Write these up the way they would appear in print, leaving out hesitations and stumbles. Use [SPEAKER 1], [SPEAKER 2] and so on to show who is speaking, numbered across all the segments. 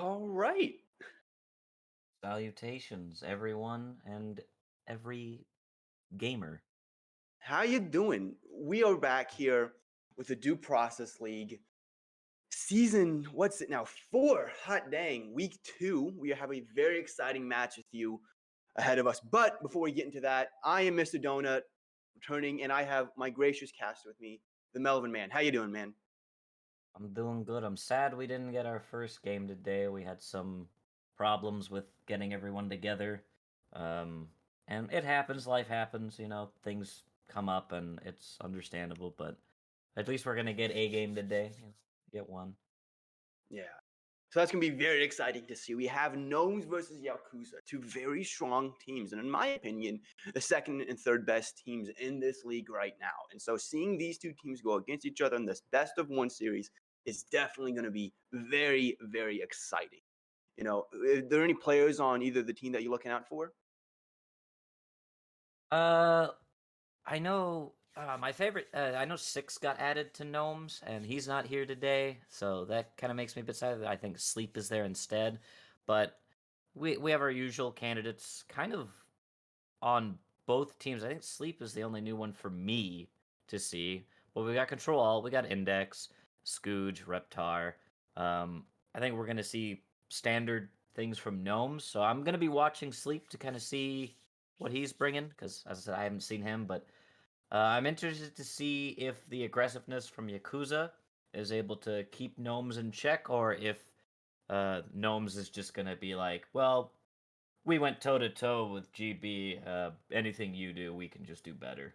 [SPEAKER 1] All right.
[SPEAKER 2] Salutations, everyone and every gamer.
[SPEAKER 1] How you doing? We are back here with the Due Process League season. What's it now? 4. Hot dang. Week 2. We have a very exciting match with you ahead of us. But before we get into that, I am Mr. Donut returning, and I have my gracious cast with me, the Melvin Man. How you doing, man?
[SPEAKER 2] I'm doing good. I'm sad we didn't get our first game today. We had some problems with getting everyone together. Um, and it happens, life happens, things come up and it's understandable, but at least we're gonna get a game today. Get one.
[SPEAKER 1] Yeah. So that's going to be very exciting to see. We have Gnomes versus Yaokuza, two very strong teams. And in my opinion, the second and third best teams in this league right now. And so seeing these two teams go against each other in this best of one series is definitely going to be very, very exciting. Are there any players on either the team that you're looking out for?
[SPEAKER 2] Uh, I know my favorite. I know Six got added to Gnomes, and he's not here today, so that kind of makes me a bit sad. I think Sleep is there instead, but we have our usual candidates, kind of on both teams. I think Sleep is the only new one for me to see. But we got Control Alt, we got Index, Scooge, Reptar. I think we're gonna see standard things from Gnomes, so I'm gonna be watching Sleep to kind of see what he's bringing, because as I said, I haven't seen him, but I'm interested to see if the aggressiveness from Yakuza is able to keep Gnomes in check, or if Gnomes is just gonna be like, well, we went toe to toe with GB. Anything you do, we can just do better.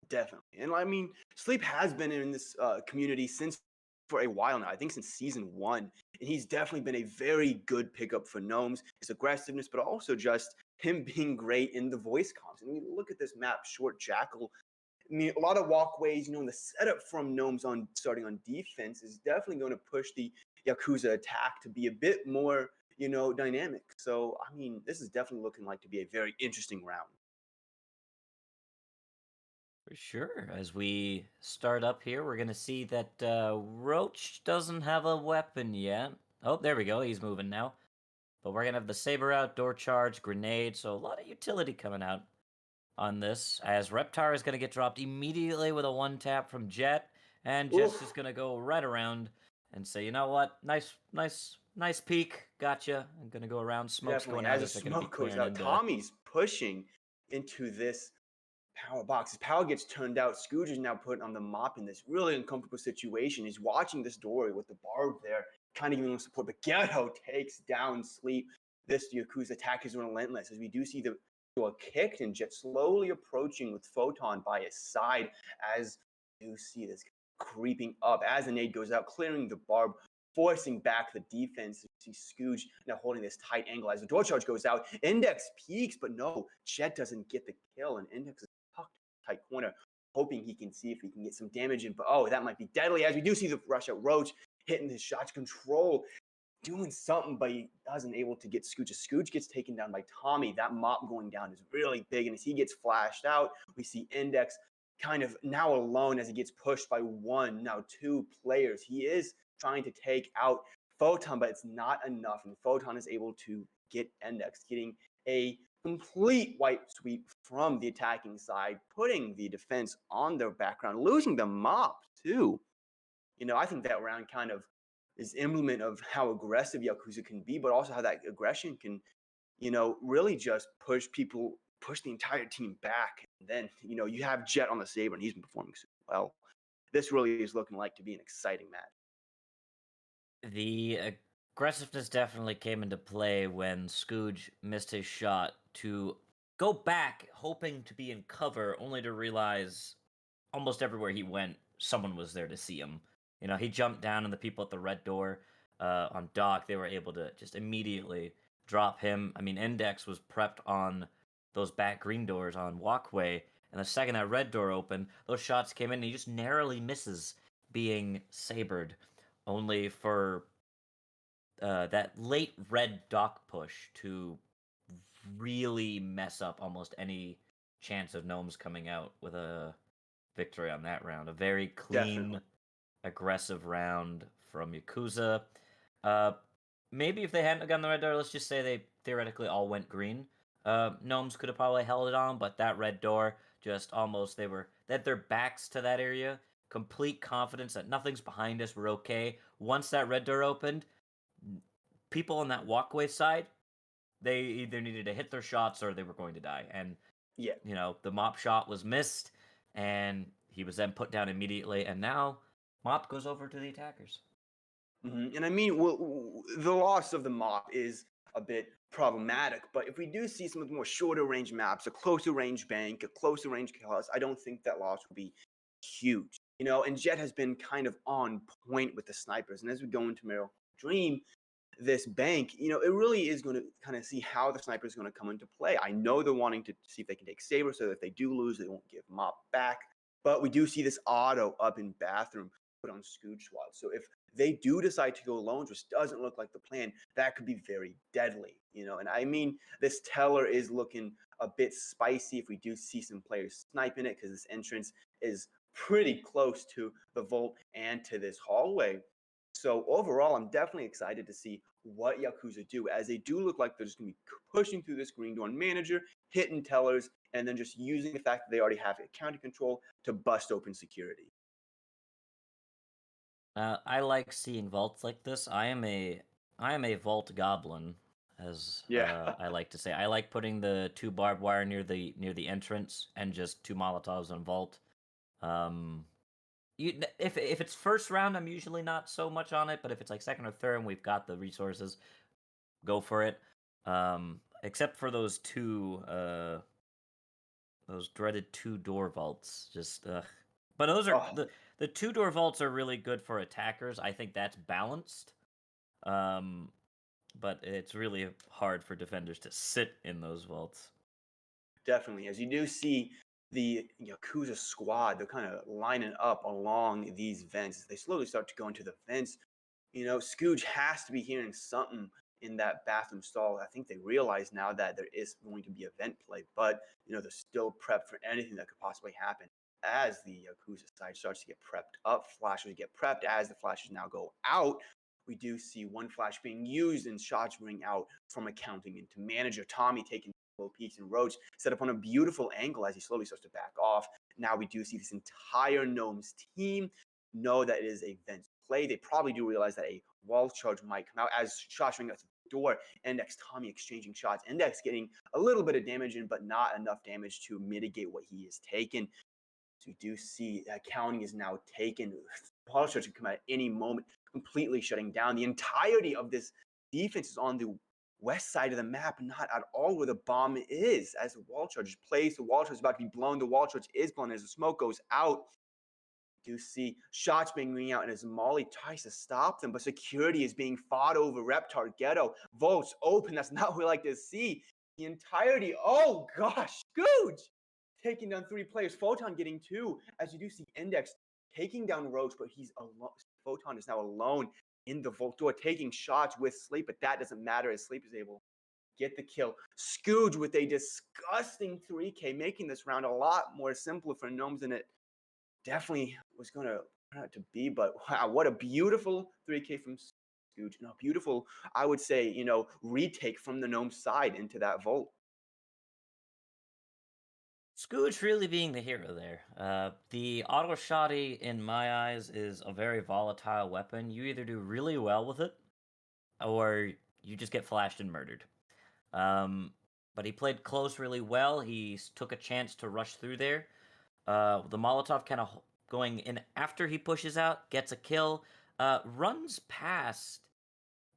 [SPEAKER 1] Definitely. And I mean, Sleep has been in this community since for a while now. I think since season 1. And he's definitely been a very good pickup for Gnomes, his aggressiveness, but also just him being great in the voice comms. And you look at this map, Short Jackal. I mean, a lot of walkways, and the setup from Gnomes on starting on defense is definitely going to push the Yakuza attack to be a bit more, dynamic. So, I mean, this is definitely looking like to be a very interesting round.
[SPEAKER 2] For sure. As we start up here, we're going to see that Roach doesn't have a weapon yet. Oh, there we go. He's moving now. But we're going to have the Saber out, Door Charge, Grenade. So a lot of utility coming out on this. As Reptar is going to get dropped immediately with a one tap from Jet. And Jet's just
[SPEAKER 1] Oof.
[SPEAKER 2] going to go right around and say, you know what? Nice peek. Gotcha. I'm going to go around. Smoke's
[SPEAKER 1] Definitely.
[SPEAKER 2] going out
[SPEAKER 1] As the
[SPEAKER 2] as they're going to be
[SPEAKER 1] smoke goes
[SPEAKER 2] clearing
[SPEAKER 1] out,
[SPEAKER 2] into.
[SPEAKER 1] Tommy's pushing into this power box. His power gets turned out. Scooge is now put on the mop in this really uncomfortable situation. He's watching this door with the barb there, kind of giving him support. But Ghetto takes down Sleep. This Yakuza attack is relentless as we do see the door kicked and Jet slowly approaching with Photon by his side as you see this creeping up as the nade goes out, clearing the barb, forcing back the defense. You see Scooge now holding this tight angle as the door charge goes out. Index peaks, but no, Jet doesn't get the kill, and Index is tucked tight corner, hoping he can see if he can get some damage in. But oh, that might be deadly as we do see the rush out. Roach hitting his shots control, doing something, but he wasn't able to get Scooch. Scooch gets taken down by Tommy. That mop going down is really big, and as he gets flashed out, we see Index kind of now alone as he gets pushed by one, now two players. He is trying to take out Photon, but it's not enough, and Photon is able to get Index, getting a complete white sweep from the attacking side, putting the defense on their background, losing the mop too. I think that round kind of is emblematic of how aggressive Yakuza can be, but also how that aggression can, really just push the entire team back. And then, you have Jet on the Saber, and he's been performing super well. This really is looking like to be an exciting match.
[SPEAKER 2] The aggressiveness definitely came into play when Scooge missed his shot to go back, hoping to be in cover, only to realize almost everywhere he went, someone was there to see him. He jumped down, and the people at the red door on dock, they were able to just immediately drop him. I mean, Index was prepped on those back green doors on walkway, and the second that red door opened, those shots came in, and he just narrowly misses being sabered, only for that late red dock push to really mess up almost any chance of Gnomes coming out with a victory on that round. A very clean,
[SPEAKER 1] Definitely.
[SPEAKER 2] aggressive round from Yakuza. Uh, maybe if they hadn't gotten the red door, let's just say they theoretically all went green. Gnomes could have probably held it on, but that red door just almost they had their backs to that area, complete confidence that nothing's behind us, we're okay. Once that red door opened, people on that walkway side, they either needed to hit their shots or they were going to die. And
[SPEAKER 1] Yeah.
[SPEAKER 2] the mop shot was missed, and he was then put down immediately. And now mop goes over to the attackers.
[SPEAKER 1] And I mean, the loss of the mop is a bit problematic, but if we do see some of the more shorter range maps, a closer range bank, a closer range chaos, I don't think that loss will be huge. And Jet has been kind of on point with the snipers. And as we go into Meryl Dream, this bank, it really is going to kind of see how the sniper is going to come into play. I know they're wanting to see if they can take Saber so that if they do lose, they won't give Mop back. But we do see this auto up in bathroom put on Scooch Swat. So if they do decide to go loans, which doesn't look like the plan, that could be very deadly, And I mean, this teller is looking a bit spicy if we do see some players sniping it because this entrance is pretty close to the vault and to this hallway. So overall, I'm definitely excited to see what Yakuza do, as they do look like they're just going to be pushing through this green door manager, hitting tellers, and then just using the fact that they already have counter control to bust open security.
[SPEAKER 2] I like seeing vaults like this. I am a vault goblin, as
[SPEAKER 1] Yeah.
[SPEAKER 2] I like to say. I like putting the two barbed wire near the entrance and just two Molotovs on vault. Um, if it's first round, I'm usually not so much on it, but if it's like second or third, and we've got the resources, go for it. Except for those dreaded two door vaults, just but those are
[SPEAKER 1] Oh,
[SPEAKER 2] the two door vaults are really good for attackers. I think that's balanced. Um, but it's really hard for defenders to sit in those vaults.
[SPEAKER 1] definitely. As you do see the Yakuza squad, they're kind of lining up along these vents. As they slowly start to go into the vents, Scooge has to be hearing something in that bathroom stall. I think they realize now that there is going to be event play, but they're still prepped for anything that could possibly happen. As the Yakuza side starts to get prepped up, flashers get prepped. As the flashes now go out, we do see one flash being used and shots ring out from accounting into manager. Tommy taking low peaks and Roach set up on a beautiful angle as he slowly starts to back off. Now we do see this entire Gnomes team know that it is a vent play. They probably do realize that a wall charge might come out as shots ring out the door. Index Tommy exchanging shots. Index getting a little bit of damage in, but not enough damage to mitigate what he is taken. So we do see that counting is now taken. Wall charge can come out at any moment, completely shutting down. The entirety of this defense is on the west side of the map, not at all where the bomb is. As the wall charge plays, the wall charge is about to be blown. The wall charge is blown as the smoke goes out. Do see shots being ringing out, and as Molly tries to stop them, but security is being fought over. Reptar Ghetto votes open. That's not what we like to see. The entirety. Oh gosh, Scooge taking down 3 players. Photon getting 2. As you do see Index taking down Roach, but he's alone. Photon is now alone in the vault door, taking shots with Sleep, but that doesn't matter as Sleep is able to get the kill. Scooge with a disgusting 3K, making this round a lot more simpler for Gnomes than it definitely was going to turn out to be. But wow, what a beautiful 3K from Scooch. And a beautiful, I would say, retake from the Gnome side into that vault.
[SPEAKER 2] Scooch really being the hero there. The auto shotty, in my eyes, is a very volatile weapon. You either do really well with it, or you just get flashed and murdered. But he played close really well. He took a chance to rush through there. The Molotov kind of going in after he pushes out, gets a kill, runs past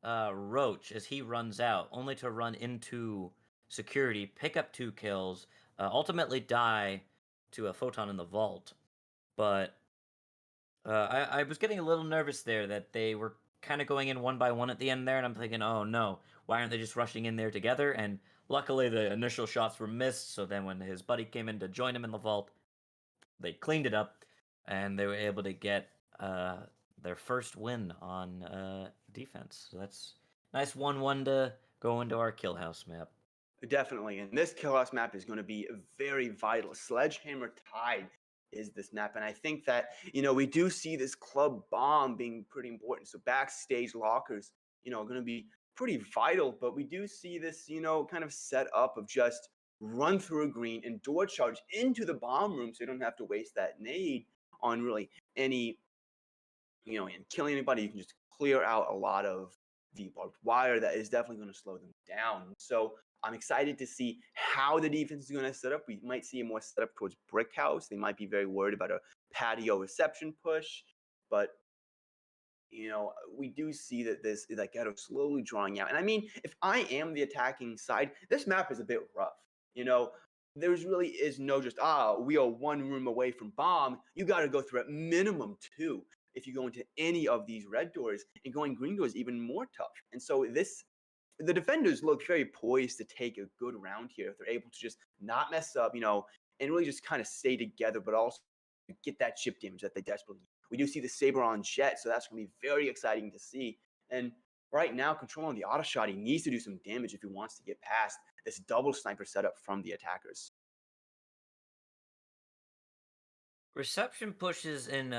[SPEAKER 2] Roach as he runs out, only to run into security, pick up 2 kills, ultimately die to a photon in the vault. But I was getting a little nervous there that they were kind of going in one by one at the end there, and I'm thinking, oh no, why aren't they just rushing in there together? And luckily the initial shots were missed, so then when his buddy came in to join him in the vault, they cleaned it up, and they were able to get their first win on defense. So that's nice 1-1 to go into our kill house map.
[SPEAKER 1] Definitely. And this Kill House map is going to be very vital. Sledgehammer Tide is this map. And I think that, we do see this club bomb being pretty important. So backstage lockers, are going to be pretty vital. But we do see this, kind of set up of just run through a green and door charge into the bomb room, so you don't have to waste that nade on really any, and killing anybody. You can just clear out a lot of the barbed wire that is definitely going to slow them down. So I'm excited to see how the defense is going to set up. We might see a more setup towards brick house. They might be very worried about a patio reception push, but we do see that that ghetto slowly drawing out. And I mean, if I am the attacking side, this map is a bit rough. There's really is no just, we are one room away from bomb. You got to go through at minimum two if you go into any of these red doors, and going green doors even more tough. And so the defenders look very poised to take a good round here if they're able to just not mess up, and really just kind of stay together, but also get that chip damage that they desperately need. We do see the Saber on Jet, so that's going to be very exciting to see. And right now, controlling the auto shot, he needs to do some damage if he wants to get past this double sniper setup from the attackers.
[SPEAKER 2] Reception pushes in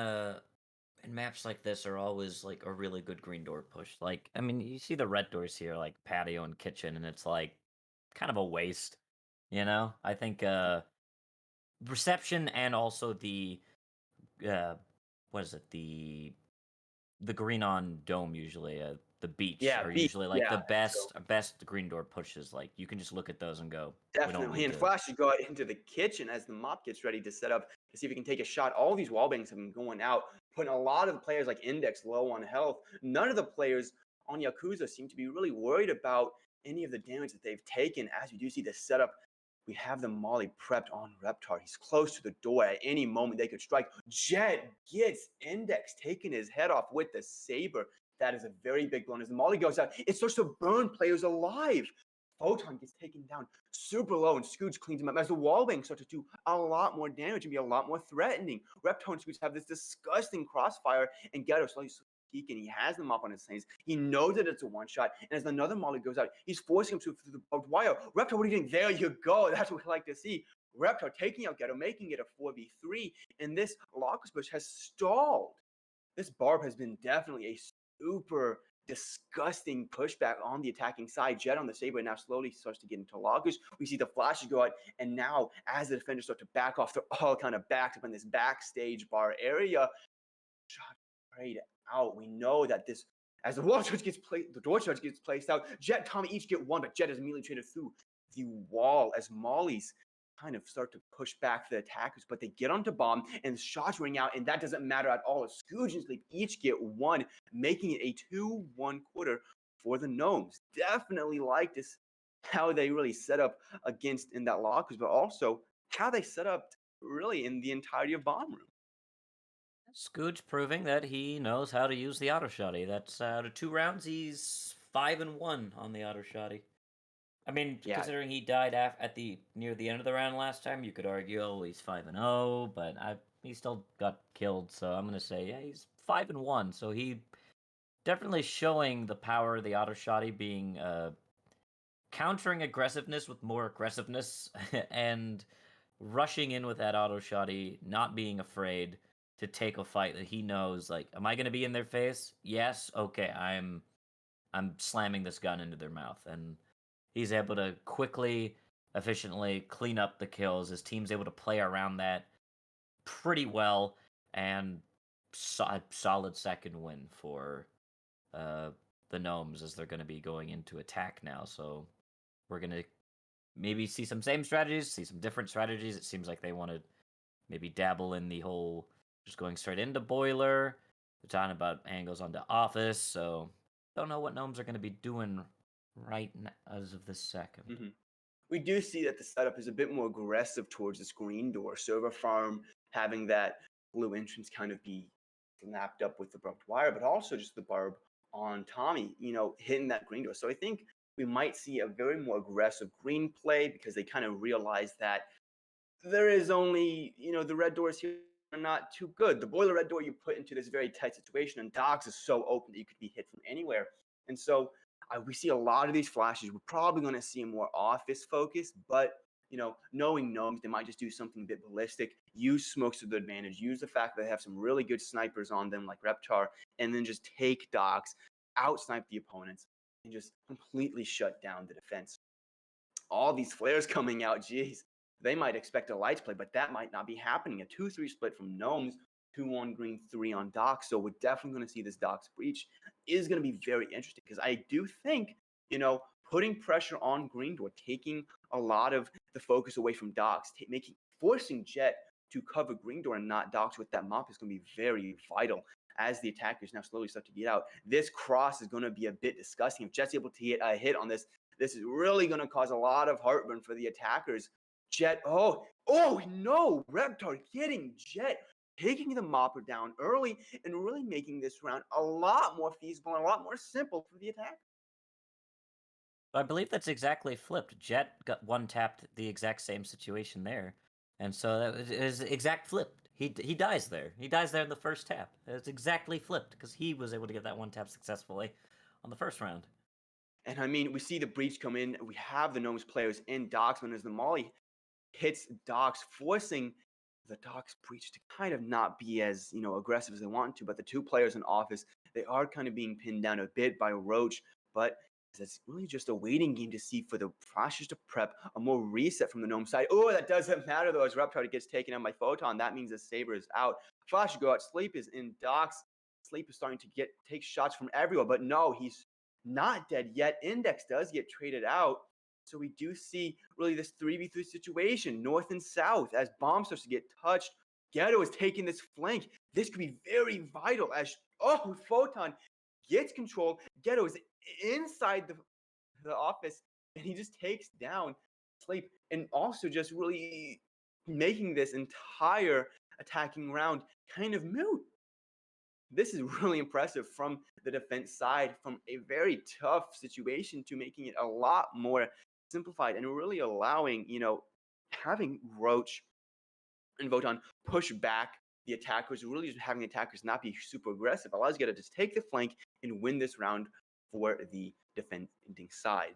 [SPEAKER 2] maps like this are always like a really good green door push. Like, I mean, you see the red doors here, like patio and kitchen, and it's like kind of a waste. I think reception and also the uh what is it, the green on dome usually, the beach
[SPEAKER 1] Yeah,
[SPEAKER 2] are usually like the
[SPEAKER 1] yeah. So
[SPEAKER 2] best green door pushes. Like you can just look at those and go, we don't
[SPEAKER 1] definitely.
[SPEAKER 2] need
[SPEAKER 1] And
[SPEAKER 2] to.
[SPEAKER 1] Flash should go out into the kitchen as the mop gets ready to set up to see if he can take a shot. All these wall bangs have been going out, putting a lot of the players like Index low on health. None of the players on Yakuza seem to be really worried about any of the damage that they've taken. As we do see the setup, we have the Molly prepped on Reptar. He's close to the door. At any moment they could strike. Jet gets Index, taking his head off with the Saber. That is a very big blow. As the Molly goes out, it starts to burn players alive. Photon gets taken down super low, and Scooch cleans him up as the wallbang starts to do a lot more damage and be a lot more threatening. Reptar and Scooch have this disgusting crossfire, and Ghetto slowly peeking. He has them up on his hands. He knows that it's a one shot, and as another Molly goes out, he's forcing him to through the barbed wire. Reptar, what are you doing? There you go. That's what we like to see. Reptar taking out Ghetto, making it a 4v3, and this Locus Bush has stalled. This Barb has been definitely a super disgusting pushback on the attacking side. Jet on the Saber now slowly starts to get into loggers. We see the flashes go out, and now as the defenders start to back off, they're all kind of backed up in this backstage bar area. Shot sprayed out. We know that this, as the wall charge gets placed, the door charge gets placed out, Jet and Tommy each get one, but Jet is immediately traded through the wall as Molly's kind of start to push back the attackers, but they get onto bomb and shots ring out, and that doesn't matter at all. As Scooge and Sleep each get one, making it a 2-1 quarter for the Gnomes. Definitely like this, how they really set up against in that lockers, but also how they set up really in the entirety of bomb room.
[SPEAKER 2] Scooch proving that he knows how to use the auto shotty. That's out of 2 rounds, he's 5-1 on the auto shotty. I mean,
[SPEAKER 1] Yeah,
[SPEAKER 2] considering he died at the near the end of the round last time, you could argue, oh, he's 5-0, but he still got killed. So I'm gonna say, yeah, he's 5-1. So he definitely showing the power of the auto shotty, being countering aggressiveness with more aggressiveness and rushing in with that auto shotty, not being afraid to take a fight that he knows, like, am I gonna be in their face? Yes, okay, I'm slamming this gun into their mouth, and he's able to quickly, efficiently clean up the kills. His team's able to play around that pretty well, and solid second win for the Gnomes, as they're going to be going into attack now. So we're going to maybe see some same strategies, see some different strategies. It seems like they want to maybe dabble in the whole just going straight into boiler. They're talking about angles onto office, so don't know what Gnomes are going to be doing right as of this second.
[SPEAKER 1] Mm-hmm. We do see that the setup is a bit more aggressive towards this green door. Server farm having that blue entrance kind of be snapped up with the barbed wire, but also just the barb on Tommy, hitting that green door. So I think we might see a very more aggressive green play because they kind of realize that there is only, the red doors here are not too good. The boiler red door you put into this very tight situation, and Docks is so open that you could be hit from anywhere. And so we see a lot of these flashes. We're probably going to see a more office focus, but knowing Gnomes, they might just do something a bit ballistic, use smokes to their advantage, use the fact that they have some really good snipers on them like Reptar, and then just take Docks, out snipe the opponents. and just completely shut down the defense. All these flares coming out, geez, they might expect a lights play, but that might not be happening. A 2-3 split from Gnomes, 2 on green, 3 on Docs. So we're definitely going to see this Docs breach is going to be very interesting because I do think, putting pressure on green door, taking a lot of the focus away from Docs, forcing Jet to cover green door and not Docs with that mop is going to be very vital as the attackers now slowly start to get out. This cross is going to be a bit disgusting. If Jet's able to get a hit on this, this is really going to cause a lot of heartburn for the attackers. Jet, oh no, Reptar getting Jet, taking the mopper down early and really making this round a lot more feasible and a lot more simple for the attack.
[SPEAKER 2] I believe that's exactly flipped. Jet got one tapped the exact same situation there, and so that is exact flipped. He dies there. He dies there in the first tap. It's exactly flipped because he was able to get that one tap successfully on the first round.
[SPEAKER 1] And I mean, we see the breach come in. We have the Gnomes players in Docksman as the Molly hits Docs, forcing the Docs breach to kind of not be as aggressive as they want to. But the two players in office, they are kind of being pinned down a bit by Roach. But it's really just a waiting game to see for the flashes to prep a more reset from the Gnome side. Oh, that doesn't matter though. As Reptar gets taken out by Photon, that means the Saber is out. Flash go out. Sleep is in Docs. Sleep is starting to take shots from everywhere, but no, he's not dead yet. Index does get traded out. So we do see really this 3v3 situation, north and south, as Bomb starts to get touched. Ghetto is taking this flank. This could be very vital as, Photon gets control. Ghetto is inside the office, and he just takes down Sleep, and also just really making this entire attacking round kind of moot. This is really impressive from the defense side, from a very tough situation to making it a lot more simplified and really allowing, having Roach and Voton push back the attackers, really just having the attackers not be super aggressive, allows you to just take the flank and win this round for the defending side.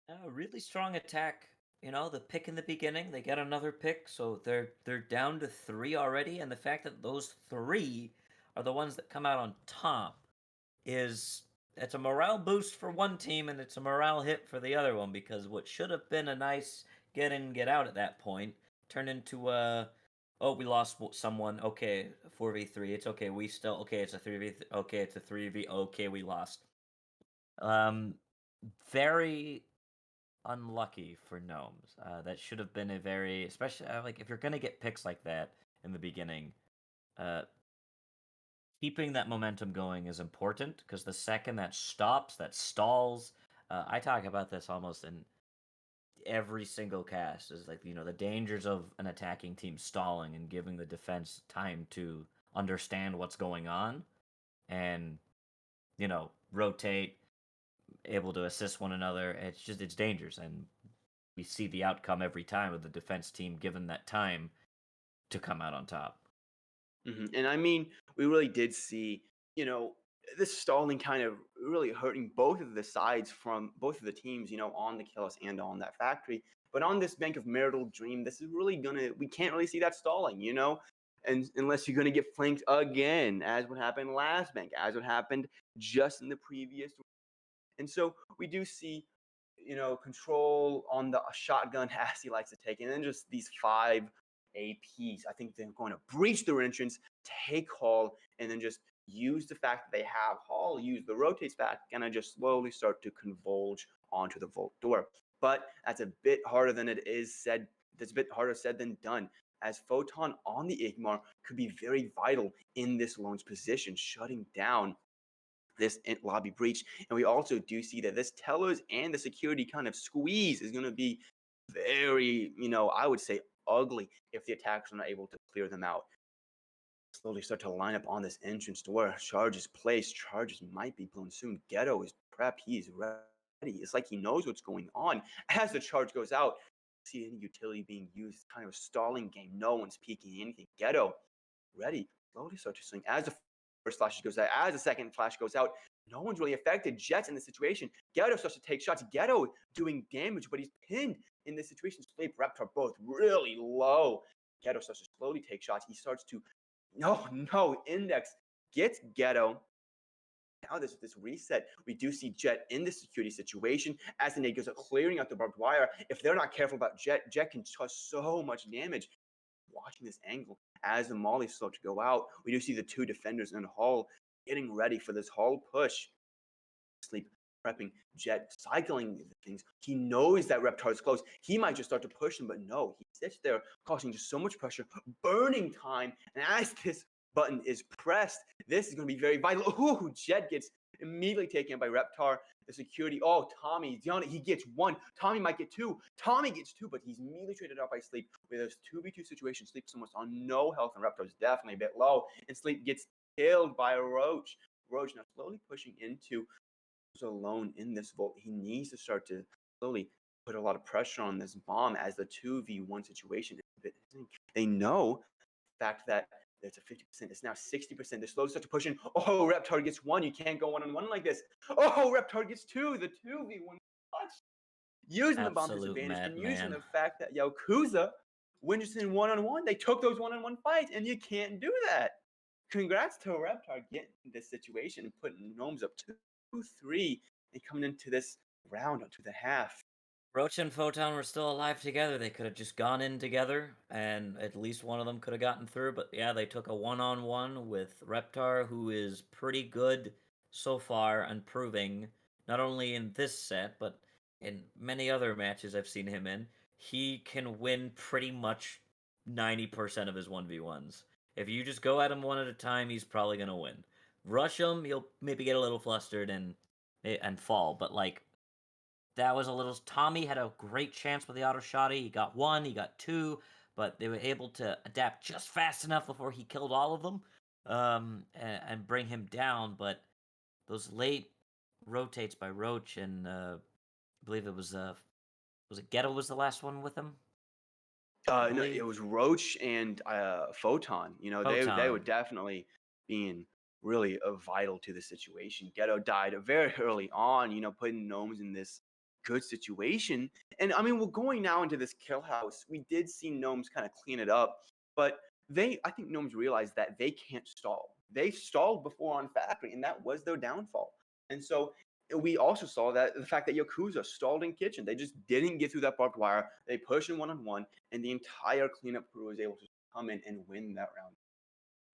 [SPEAKER 2] A really strong attack. The pick in the beginning, they get another pick, so they're down to 3 already, and the fact that those 3 are the ones that come out on top it's a morale boost for one team and it's a morale hit for the other one, because what should have been a nice get in get out at that point turned into oh, we lost someone, okay, 4v3, it's okay, we still, okay, it's a 3v, okay, it's a 3v, okay, we lost. Very unlucky for Gnomes. That should have been a very, especially like if you're gonna get picks like that in the beginning, uh, keeping that momentum going is important, because the second that stops, that stalls. I talk about this almost in every single cast, is like the dangers of an attacking team stalling and giving the defense time to understand what's going on and rotate, able to assist one another. It's dangerous, and we see the outcome every time of the defense team given that time to come out on top.
[SPEAKER 1] And I mean, we really did see, this stalling kind of really hurting both of the sides from both of the teams, on the Killis and on that factory. But on this Bank of Marital Dream, this is really we can't really see that stalling, and unless you're gonna get flanked again, as what happened last bank, as what happened just in the previous. And so we do see, control on the shotgun as he likes to take, and then just these 5 APs. I think they're going to breach their entrance, take Hall, and then just use the fact that they have Hall, use the rotates back, and I just slowly start to converge onto the vault door. But that's a bit harder than it is said. That's a bit harder said than done, as Photon on the Igmar could be very vital in this Lone's position, shutting down this lobby breach. And we also do see that this tellers and the security kind of squeeze is going to be very, I would say ugly if the attackers are not able to clear them out. Slowly start to line up on this entrance door. Charges placed. Charges might be blown soon. Ghetto is prepped. He's ready. It's like he knows what's going on. As the charge goes out, see any utility being used. It's kind of a stalling game. No one's peeking anything. Ghetto ready. Slowly start to swing as the first flash goes out. As the second flash goes out, no one's really affected. Jet's in the situation. Ghetto starts to take shots. Ghetto doing damage, but he's pinned in this situation. Sleep, Reptar both really low. Ghetto starts to slowly take shots. He starts to, no, Index gets Ghetto now this reset, we do see Jet in this security situation as the nade goes up, clearing out the barbed wire. If they're not careful about Jet, Jet can cause so much damage. Watching this angle as the mollies start to go out, we do see the two defenders in the hall getting ready for this hall push. Sleep prepping Jet, cycling things. He knows that Reptar is close. He might just start to push him, but no, he sits there, causing just so much pressure, burning time. And as this button is pressed, this is going to be very vital. Ooh, Jet gets immediately taken by Reptar. The security, Tommy, he gets one. Tommy might get two. Tommy gets two, but he's immediately traded out by Sleep. With this 2v2 situation, Sleep's almost on no health, and Reptar's definitely a bit low. And Sleep gets killed by Roach. Roach now slowly pushing into alone in this vault. He needs to start to slowly put a lot of pressure on this bomb as the 2v1 situation is a bit. They know the fact that it's a 50%. It's now 60%. They slowly start to push in. Oh, Reptar gets one. You can't go one-on-one like this. Oh, Reptar gets two. The 2v1 clutch. Using the bomb disadvantage and using the fact that Yaokuza wins in one-on-one. They took those one-on-one fights, and you can't do that. Congrats to Reptar getting this situation and putting Gnomes up 2-3 and coming into this round up to the half.
[SPEAKER 2] Roach and Photon were still alive together. They could have just gone in together, and at least one of them could have gotten through. But yeah, they took a one-on-one with Reptar, who is pretty good so far and proving, not only in this set, but in many other matches I've seen him in, he can win pretty much 90% of his 1v1s. If you just go at him one at a time, he's probably going to win. Rush him, he'll maybe get a little flustered and fall, but like, that was a little. Tommy had a great chance with the auto shotty. He got one, he got two, but they were able to adapt just fast enough before he killed all of them, and bring him down. But those late rotates by Roach, and I believe it was it Ghetto was the last one with him?
[SPEAKER 1] No, it was Roach and Photon. They were definitely being really vital to the situation. Ghetto died very early on, putting Gnomes in this good situation. And I mean, we're going now into this kill house. We did see Gnomes kind of clean it up, but I think Gnomes realized that they can't stall. They stalled before on Factory, and that was their downfall. And so we also saw that the fact that Yakuza stalled in Kitchen. They just didn't get through that barbed wire. They pushed in one-on-one, and the entire cleanup crew was able to come in and win that round.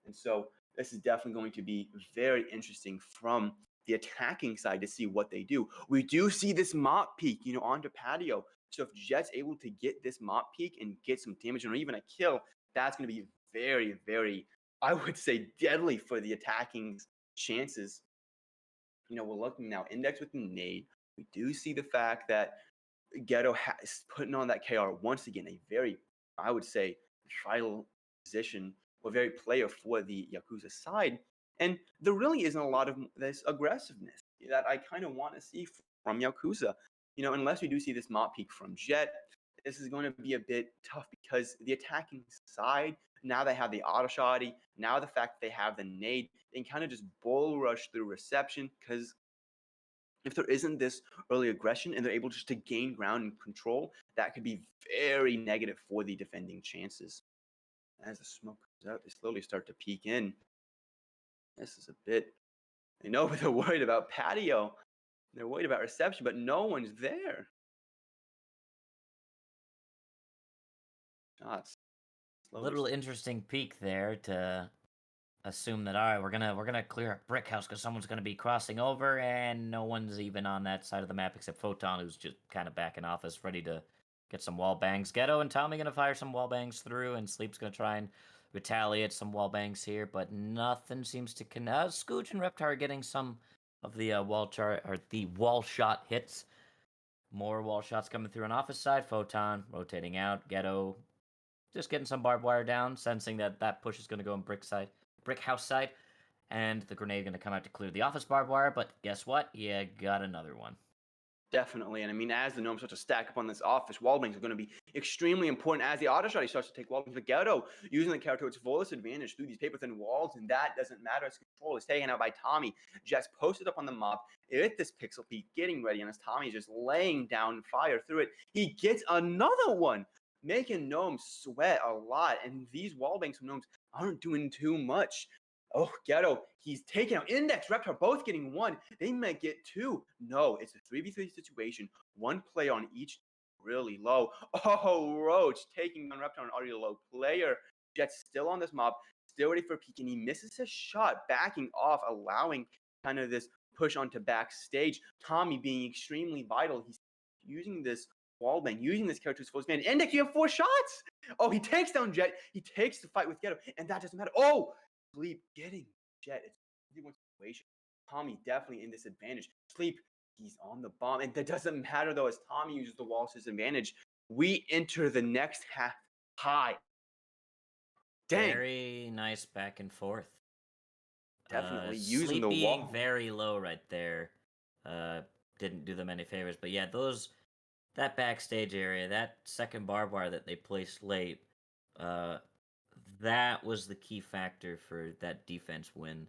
[SPEAKER 1] And so this is definitely going to be very interesting from the attacking side to see what they do. We do see this mop peek, onto Patio. So if Jet's able to get this mop peek and get some damage or even a kill, that's going to be very, very, I would say, deadly for the attacking chances. We're looking now, index with the nade. We do see the fact that Ghetto is putting on that KR once again, a very, I would say, vital position or very player for the Yakuza side. And there really isn't a lot of this aggressiveness that I kind of want to see from Yakuza. Unless we do see this mop peek from Jet, this is going to be a bit tough because the attacking side, now they have the auto shotty, now the fact that they have the nade, they can kind of just bull rush through reception because if there isn't this early aggression and they're able just to gain ground and control, that could be very negative for the defending chances. As the smoke comes out, they slowly start to peek in. This is a bit, they're worried about Patio. They're worried about reception, but no one's there. Shots.
[SPEAKER 2] Little interesting peek there to assume that, all right, we're gonna clear a brick house because someone's gonna be crossing over, and no one's even on that side of the map except Photon, who's just kind of backing off, is ready to get some wall bangs. Ghetto and Tommy gonna fire some wall bangs through, and Sleep's gonna try and retaliate some wall bangs here, but nothing seems to connect. Scooch and Reptar are getting some of the wall shot hits. More wall shots coming through on office side. Photon rotating out. Ghetto just getting some barbed wire down, sensing that push is going to go on brick house side, and the grenade going to come out to clear the office barbed wire. But guess what? You got another one.
[SPEAKER 1] Definitely. And I mean, as the Gnomes start to stack up on this office, wall bangs are going to be extremely important as the auto shotty starts to take wall bangs. The Ghetto using the character to its fullest advantage through these paper thin walls, and that doesn't matter. Its control is taken out by Tommy. Jet's posted up on the mop with this pixel peek, getting ready, and as Tommy is just laying down fire through it, he gets another one, making Gnomes sweat a lot. And these wall bangs from Gnomes aren't doing too much. Oh, Ghetto, he's taking out Index, Reptar, both getting one. They might get two. No, it's a 3v3 situation. One player on each, really low. Oh, Roach taking on Reptar, an already low player. Jet's still on this mob, still ready for a peek, and he misses his shot, backing off, allowing kind of this push onto backstage. Tommy being extremely vital. He's using this wallbang, using this character's full man. Index, you have 4 shots. Oh, he takes down Jet. He takes the fight with Ghetto, and that doesn't matter. Oh, Sleep getting Jet. It's a 3v1 situation. Tommy definitely in this advantage. Sleep, he's on the bomb. And that doesn't matter though, as Tommy uses the wall to his advantage. We enter the next half high. Dang.
[SPEAKER 2] Very nice back and forth.
[SPEAKER 1] Definitely using
[SPEAKER 2] Sleep
[SPEAKER 1] the
[SPEAKER 2] being
[SPEAKER 1] wall.
[SPEAKER 2] very low right there. Didn't do them any favors. But yeah, that backstage area, that second barbed wire that they placed late, that was the key factor for that defense win.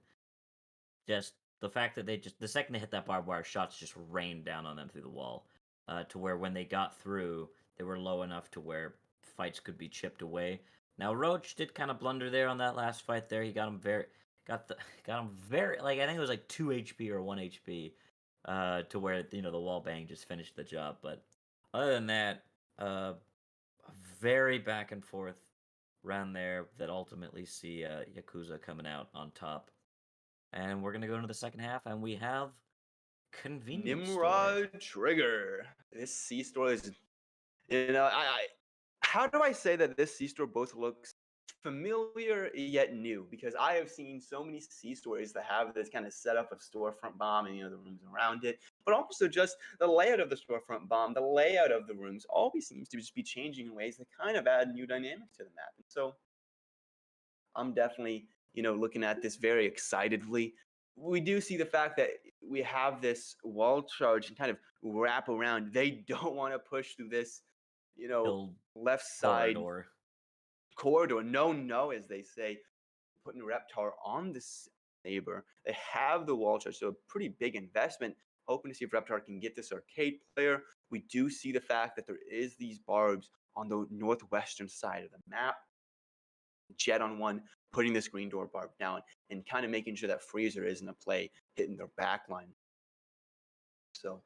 [SPEAKER 2] Just the fact that the second they hit that barbed wire, shots just rained down on them through the wall, to where when they got through, they were low enough to where fights could be chipped away. Now Roach did kind of blunder there on that last fight. There, he got him very like I think it was like 2 HP or 1 HP, to where the wall bang just finished the job. But other than that, a very back and forth round there that ultimately see Yakuza coming out on top. And we're gonna go into the second half, and we have convenience store.
[SPEAKER 1] Nimrod Trigger. This C store is, how do I say that this C store both looks familiar yet new? Because I have seen so many C stores that have this kind of setup of storefront bomb and the rooms around it, but also just the layout of the storefront bomb, the layout of the rooms, always seems to just be changing in ways that kind of add new dynamics to the map. And so I'm definitely, looking at this very excitedly. We do see the fact that we have this wall charge and kind of wrap around. They don't want to push through this,
[SPEAKER 2] Build
[SPEAKER 1] left side
[SPEAKER 2] corridor.
[SPEAKER 1] corridor. No, as they say, putting Reptar on the Saber. They have the wall charge, so a pretty big investment. Hoping to see if Reptar can get this arcade player. We do see the fact that there is these barbs on the northwestern side of the map. Jet on one, putting this green door barb down, and kind of making sure that Freezer isn't a play hitting their back line. So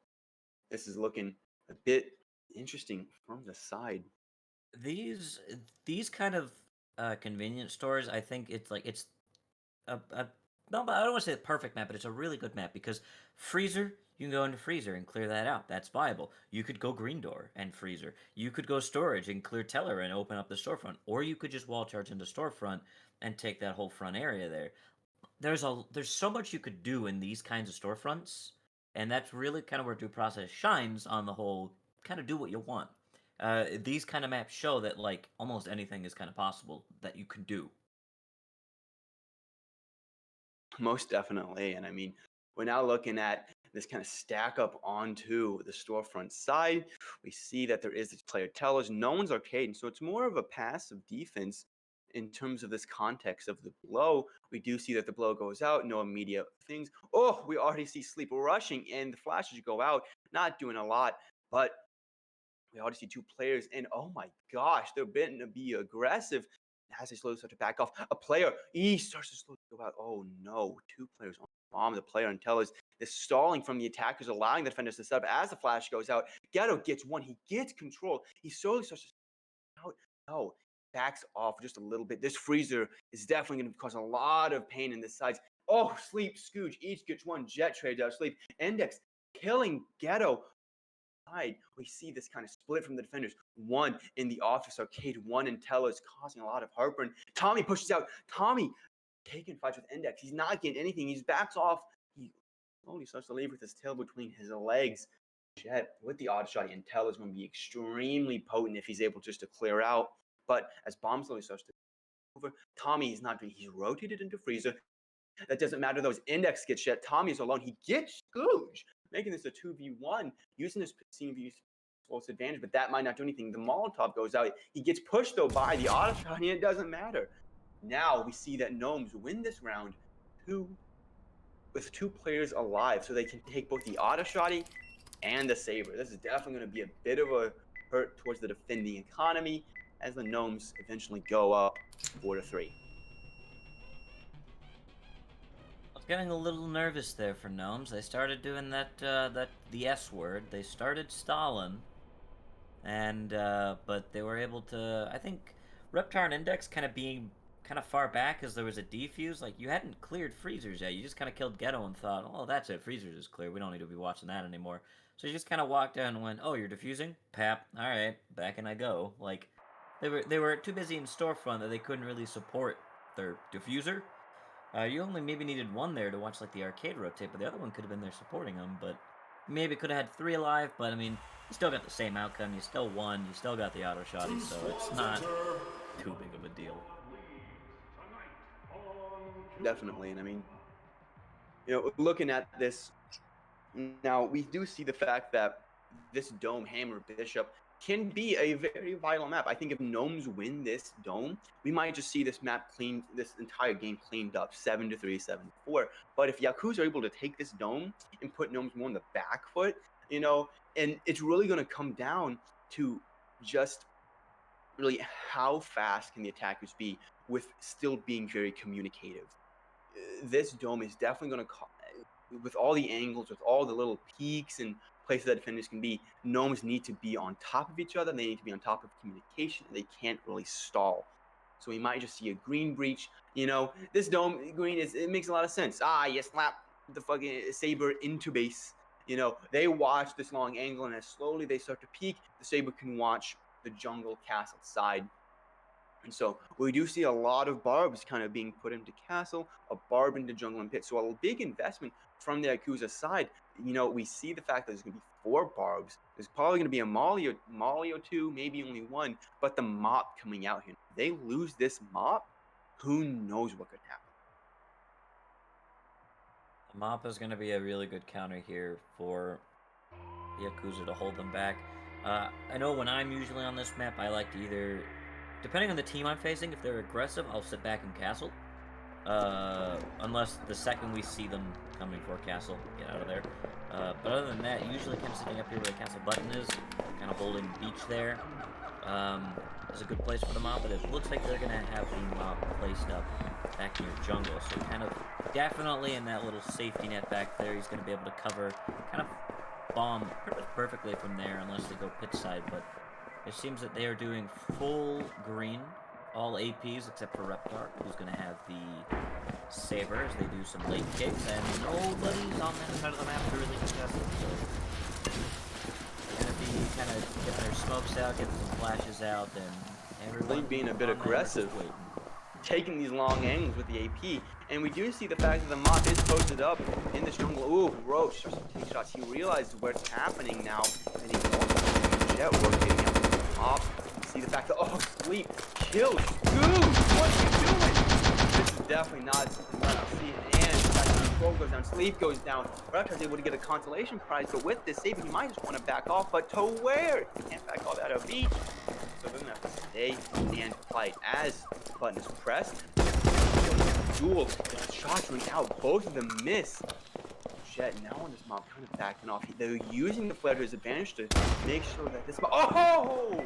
[SPEAKER 1] this is looking a bit interesting from the side.
[SPEAKER 2] These kind of convenience stores, I think it's a no, but I don't want to say the perfect map, but it's a really good map because freezer, you can go into freezer and clear that out. That's viable. You could go green door and freezer. You could go storage and clear teller and open up the storefront, or you could just wall charge into storefront and take that whole front area there. There's so much you could do in these kinds of storefronts, and that's really kind of where due process shines on the whole kind of do what you want. These kind of maps show that like almost anything is kind of possible that you can do.
[SPEAKER 1] Most definitely. And I mean, we're now looking at this kind of stack up onto the storefront side. We see that there is this player tellers. No one's arcade. And so it's more of a passive defense in terms of this context of the blow. We do see that the blow goes out, no immediate things. Oh, we already see Sleep rushing and the flashes go out, not doing a lot, but we already see 2 players, and oh my gosh, they're bitten to be aggressive. As they slowly start to back off, a player, he starts to slowly go out. Oh no, 2 players on the bomb. The player on Tellers is stalling from the attackers, allowing the defenders to set up as the flash goes out. Ghetto gets one, he gets control. He slowly starts to out. No, backs off just a little bit. This freezer is definitely going to cause a lot of pain in the sides. Oh, Sleep, Scooge, each gets one. Jet trades out Sleep. Index killing Ghetto. We see this kind of split from the defenders. One in the office arcade, one in Tellers, causing a lot of heartburn. Tommy pushes out. Tommy taking fights with Index. He's not getting anything. He backs off. He slowly starts to leave with his tail between his legs. Jet with the odd shot, and Tellers going to be extremely potent if he's able just to clear out. But as Bomb slowly starts to over, Tommy is not doing. He's rotated into Freezer. That doesn't matter though. His Index gets Jet. Tommy is alone. He gets Scooge, making this a 2v1, using this CMV's close advantage, but that might not do anything. The Molotov goes out. He gets pushed, though, by the auto shot, and it doesn't matter. Now we see that Gnomes win this round with 2 players alive, so they can take both the auto shotty and the Saber. This is definitely going to be a bit of a hurt towards the defending economy as the Gnomes eventually go up 4-3.
[SPEAKER 2] Getting a little nervous there for Gnomes. They started doing the S word. They started stalling, and but they were able to. I think Reptar and Index kind of being kind of far back as there was a defuse. Like you hadn't cleared freezers yet. You just kind of killed Ghetto and thought, oh, that's it. Freezers is clear. We don't need to be watching that anymore. So you just kind of walked down and went, oh, you're defusing? Pap. All right, back and I go. Like they were too busy in storefront that they couldn't really support their diffuser. You only maybe needed one there to watch like the arcade rotate, but the other one could have been there supporting them. But maybe could have had three alive. But I mean, you still got the same outcome. You still won. You still got the auto shotty, so it's not too big of a deal.
[SPEAKER 1] Definitely. And I mean, looking at this now, we do see the fact that this Dome Hammer Bishop can be a very vital map. I think if Gnomes win this Dome, we might just see this map cleaned, this entire game cleaned up 7-3, 7-4. But if Yakuza are able to take this Dome and put Gnomes more on the back foot, and it's really going to come down to just really how fast can the attackers be with still being very communicative. This Dome is definitely going to with all the angles, with all the little peaks and places that defenders can be, Gnomes need to be on top of each other. They need to be on top of communication. They can't really stall. So we might just see a green breach. This Dome green it makes a lot of sense. You slap the fucking Saber into base. They watch this long angle, and as slowly they start to peak, the Saber can watch the jungle castle side. And so we do see a lot of barbs kind of being put into castle, a barb into jungle and pit. So a big investment from the Yakuza side. We see the fact that there's going to be 4 barbs. There's probably going to be a Molly or 2, maybe only 1. But the mop coming out here, if they lose this mop, who knows what could happen.
[SPEAKER 2] The mop is going to be a really good counter here for Yakuza to hold them back. I know when I'm usually on this map, I like to either, depending on the team I'm facing, if they're aggressive, I'll sit back and castle. Unless the second we see them coming for castle, get out of there. But other than that, usually kind of sitting up here where the castle button is, kind of holding beach there. Is a good place for the mop, but it looks like they're going to have the mop placed up back near jungle, so kind of definitely in that little safety net back there, he's going to be able to cover, kind of bomb perfectly from there, unless they go pitch side, but it seems that they are doing full green, all APs except for Reptar, who's going to have the Saber as they do some late kicks, and nobody's on that side of the map to really contest it, so they're going to be kind of getting their smokes out, getting some flashes out, and everyone
[SPEAKER 1] being a bit aggressive, taking these long angles with the AP, and we do see the fact that the mop is posted up in this jungle. Ooh, Roach, take shots. He realizes what's happening now, and he wants Jet rotating out the mop. See the fact that Sleep kills Goose. What are you doing? This is definitely not something that I'll see. And the fact that Control goes down, Sleep goes down. Reptar's able to get a consolation prize, but with this save, he might just want to back off. But to where? He can't back off out of beach. So they're gonna have to stay and fight as the button is pressed. Duel, the shots ring out, both of them miss. Jet now on this mob kind of backing off. They're using the flare to his advantage to make sure that this mob. Oh!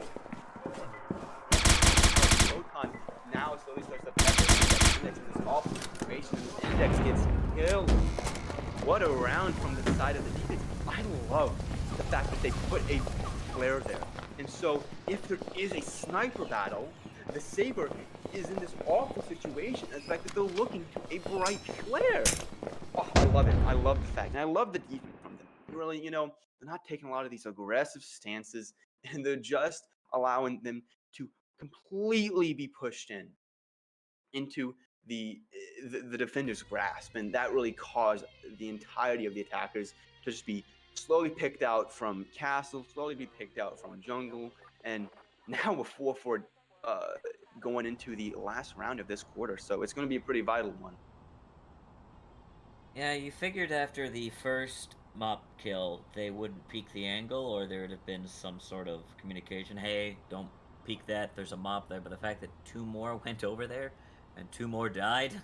[SPEAKER 1] Photon now slowly starts to pepper Index in this awful situation. Index gets killed. What a round from the side of the defense. I love the fact that they put a flare there. And so, if there is a sniper battle, the Saber is in this awful situation. The fact that they're looking to a bright flare. Oh, I love it. I love the fact. And I love the defense from them. Really, they're not taking a lot of these aggressive stances, and they're just allowing them to completely be pushed into the defender's grasp. And that really caused the entirety of the attackers to just be slowly picked out from castle, slowly be picked out from jungle, and now with 4-4 going into the last round of this quarter, so it's going to be a pretty vital one.
[SPEAKER 2] Yeah, you figured after the first mop kill they wouldn't peek the angle, or there would have been some sort of communication. Hey, don't peek that. There's a mop there. But the fact that 2 more went over there and 2 more died,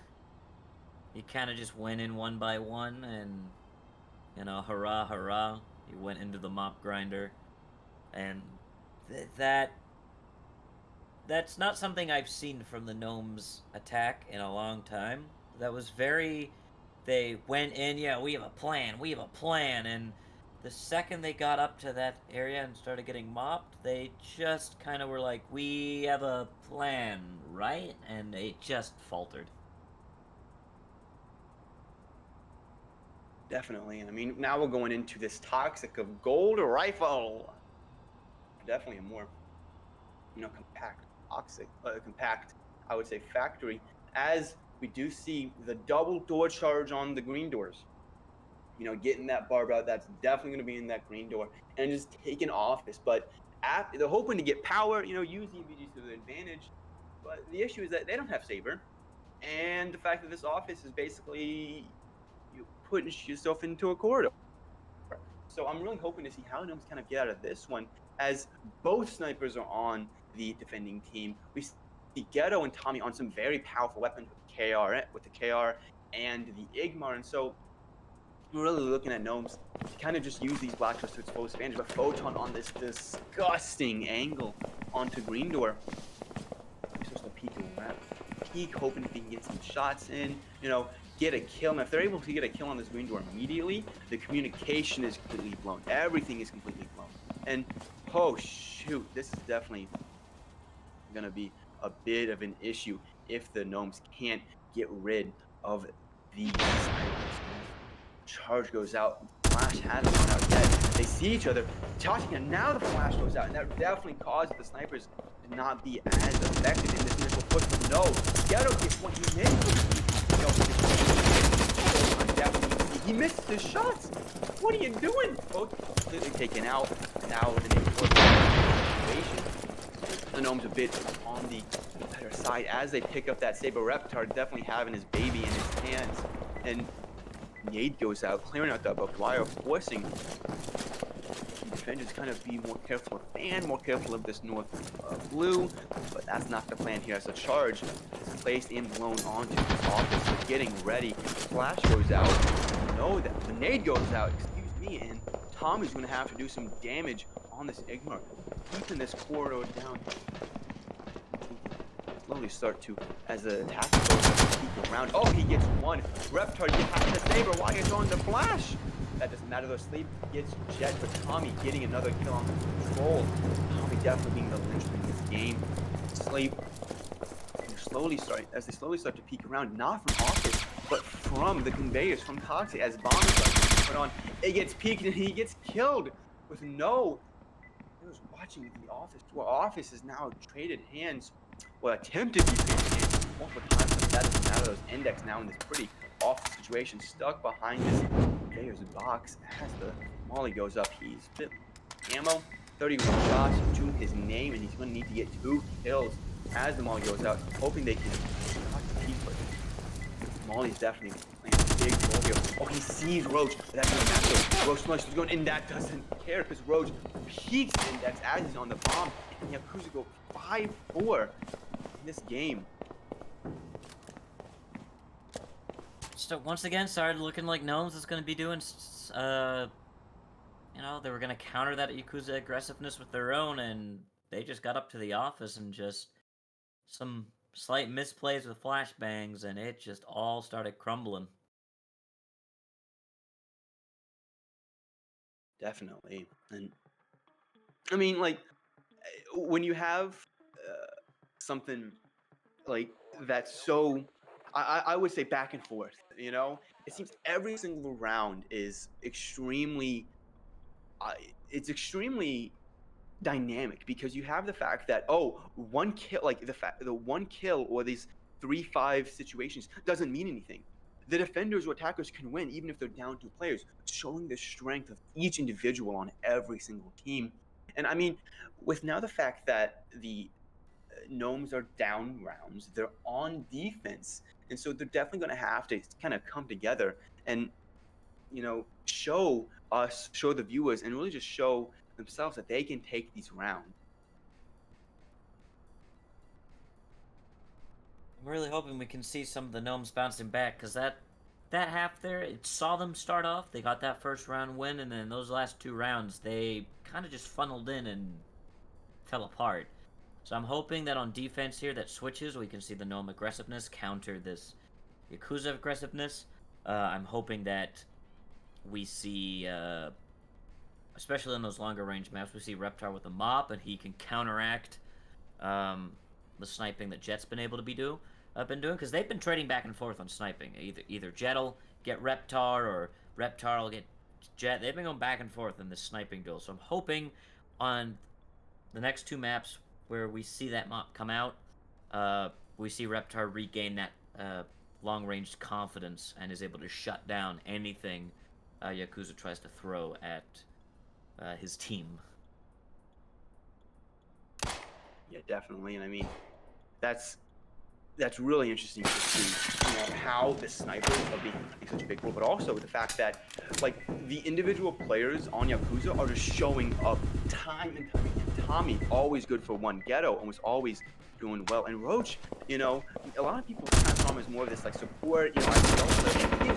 [SPEAKER 2] you kind of just went in one by one, and hurrah, hurrah, you went into the mop grinder, and that's not something I've seen from the Gnomes attack in a long time. That was very they went in, yeah, we have a plan, we have a plan, and the second they got up to that area and started getting mopped, they just kind of were like, we have a plan, right? And it just faltered.
[SPEAKER 1] Definitely. I mean, now we're going into this toxic of gold rifle. Definitely a more, compact, compact, I would say, factory. As we do see the double door charge on the green doors. Getting that barb out, that's definitely going to be in that green door and just taking office. But they're hoping to get power, use the EVGs to their advantage. But the issue is that they don't have Saber. And the fact that this office is basically you putting yourself into a corridor. So I'm really hoping to see how Gnomes kind of get out of this one, as both snipers are on the defending team. We see Ghetto and Tommy on some very powerful weapons with the KR and the Igmar, and so we're really looking at Gnomes to kind of just use these black doors to its fullest advantage. But Photon on this disgusting angle onto Green Door. He's supposed to peek, hoping if he can get some shots in, get a kill. And if they're able to get a kill on this Green Door immediately, the communication is completely blown. Everything is completely blown. And oh shoot, this is definitely gonna be a bit of an issue if the Gnomes can't get rid of these snipers. Charge goes out. Flash has gone out dead. They see each other touching, and now the flash goes out, and that definitely caused the snipers to not be as effective in this initial push. But no, Ghetto gets one. He missed. He missed his shots. What are you doing? Both completely taken out. Now in a situation, the Gnome's a bit on the better side as they pick up that Saber Reptar, definitely having his baby in his hands, and Nade goes out, clearing out that barbed wire, forcing the defenders kind of be more careful and more careful of this north blue, but that's not the plan here as a charge is placed and blown onto this office. They're getting ready. Flash goes out. No, that the nade goes out, excuse me, and Tommy's going to have to do some damage on this Igmar, keeping this corridor down. Slowly start to, as the attack goes to peek around. Oh, he gets one. Reptar behind the Saber while he's on the flash. That doesn't matter though. Sleep gets jet, but Tommy getting another kill on the control. Tommy definitely being the linchpin in this game. Sleep as they slowly start to peek around, not from office, but from the conveyors, from Toxic, as bombs are being put on. It gets peeked and he gets killed with no. I was watching the office. Well, office is now traded hands. Well, attempted to be traded hands multiple times, but that doesn't matter. Those index now in this pretty awful situation, stuck behind this conveyor's box as the molly goes up. He's bit ammo, 31 shots to his name, and he's going to need to get 2 kills as the molly goes out, hoping they can not compete, but Molly's definitely playing a big role here. Oh, he sees Roach. That's not natural. Roach smash is going, and that doesn't care because Roach peaks index as he's on the bomb. And Yaokuza go 5-4 in this game.
[SPEAKER 2] So once again, started looking like Gnomes is going to be doing, they were going to counter that Yakuza aggressiveness with their own, and they just got up to the office and just some slight misplays with flashbangs, and it just all started crumbling.
[SPEAKER 1] Definitely. And I mean, like, when you have something like that's so, I would say back and forth, it seems every single round is extremely, it's extremely dynamic because you have the fact that one kill, like the one kill or these 3-5 situations doesn't mean anything. The defenders or attackers can win even if they're down 2 players, showing the strength of each individual on every single team. And I mean, with now the fact that the Gnomes are down rounds, they're on defense, and so they're definitely going to have to kind of come together and show the viewers, and really just show themselves that they can take these rounds.
[SPEAKER 2] I'm really hoping we can see some of the Gnomes bouncing back, because that half there, it saw them start off, they got that first round win, and then those last 2 rounds, they kind of just funneled in and fell apart. So I'm hoping that on defense here, that switches, we can see the Gnome aggressiveness counter this Yakuza aggressiveness. I'm hoping that we see, especially in those longer range maps, we see Reptar with a mop, and he can counteract um, the sniping that Jet's been able to been doing, because they've been trading back and forth on sniping. Either Jet'll get Reptar or Reptar will get Jet. They've been going back and forth in this sniping duel. So I'm hoping on the next two maps where we see that mop come out, we see Reptar regain that long range confidence and is able to shut down anything Yakuza tries to throw at his team.
[SPEAKER 1] Yeah, definitely. And I mean, that's really interesting to see, how the snipers are being such a big role, but also the fact that like the individual players on Yakuza are just showing up time and time again. Tommy, always good for one. Ghetto, almost always doing well, and Roach, a lot of people kind of saw him as more of this like support, as a he's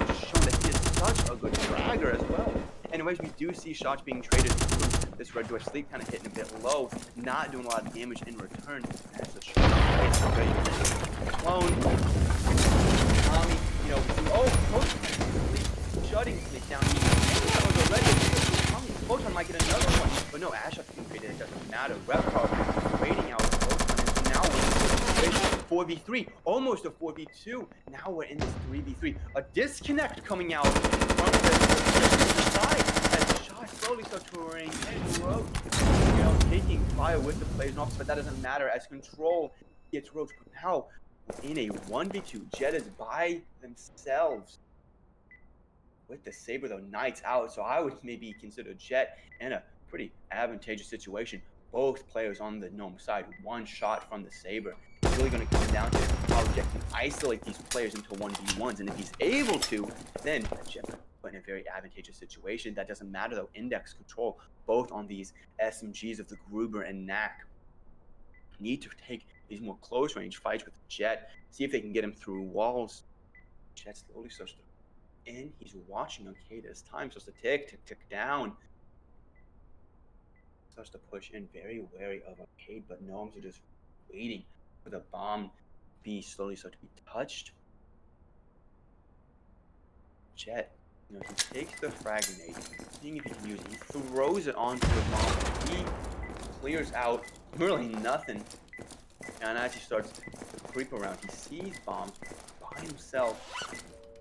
[SPEAKER 1] just shown that he is such a good fragger as well. Anyways, we do see shots being traded through this red door. Sleep kind of hitting a bit low, not doing a lot of damage in return. That's a shot. It's already clone. Tommy, shutting Sleep down. That was already Tommy. Photon might get another one, but no, Ash has been created. It doesn't matter. Reptar waiting out Photon, and now we're in this 4v3, almost a 4v2. Now we're in this 3v3. A disconnect coming out from the side as the shot slowly starts to ring and Roach, taking fire with the players in office, but that doesn't matter as Control gets Roach. But now in a 1v2, Jet is by themselves with the Saber, though. Knight's out, so I would maybe consider Jet in a pretty advantageous situation. Both players on the Gnome side, one shot from the Saber. It's really going to come down to how Jet can isolate these players into 1v1s, and if he's able to, then Jet put in a very advantageous situation. That doesn't matter, though. Index, Control, both on these SMGs of the Gruber and Knack, need to take these more close range fights with Jet, see if they can get him through walls. Jet slowly starts to in. He's watching Arcade. Time starts to tick down. Starts to push in, very wary of Arcade, but Gnomes are just waiting for the bomb be slowly start to be touched. Jet, he takes the frag grenade, seeing if he can use it. He throws it onto the bomb. He clears out really nothing. And as he starts to creep around, he sees bombs by himself.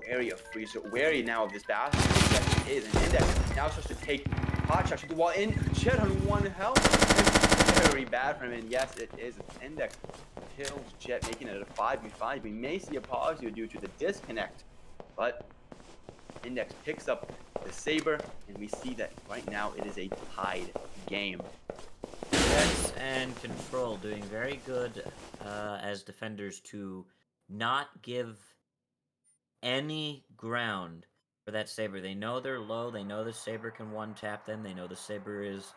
[SPEAKER 1] Wary of Freezer, wary now of this basket that is an Index. Now starts to take hot shots while in Jet on one health. It's very bad for him, and yes, it is. Index kills Jet, making it a 5v5. We may see a pause here due to the disconnect, but Index picks up the Saber, and we see that right now it is a tied game.
[SPEAKER 2] Yes, and Control doing very good as defenders to not give any ground for that Saber. They know they're low. They know the Saber can one-tap them. They know the Saber is,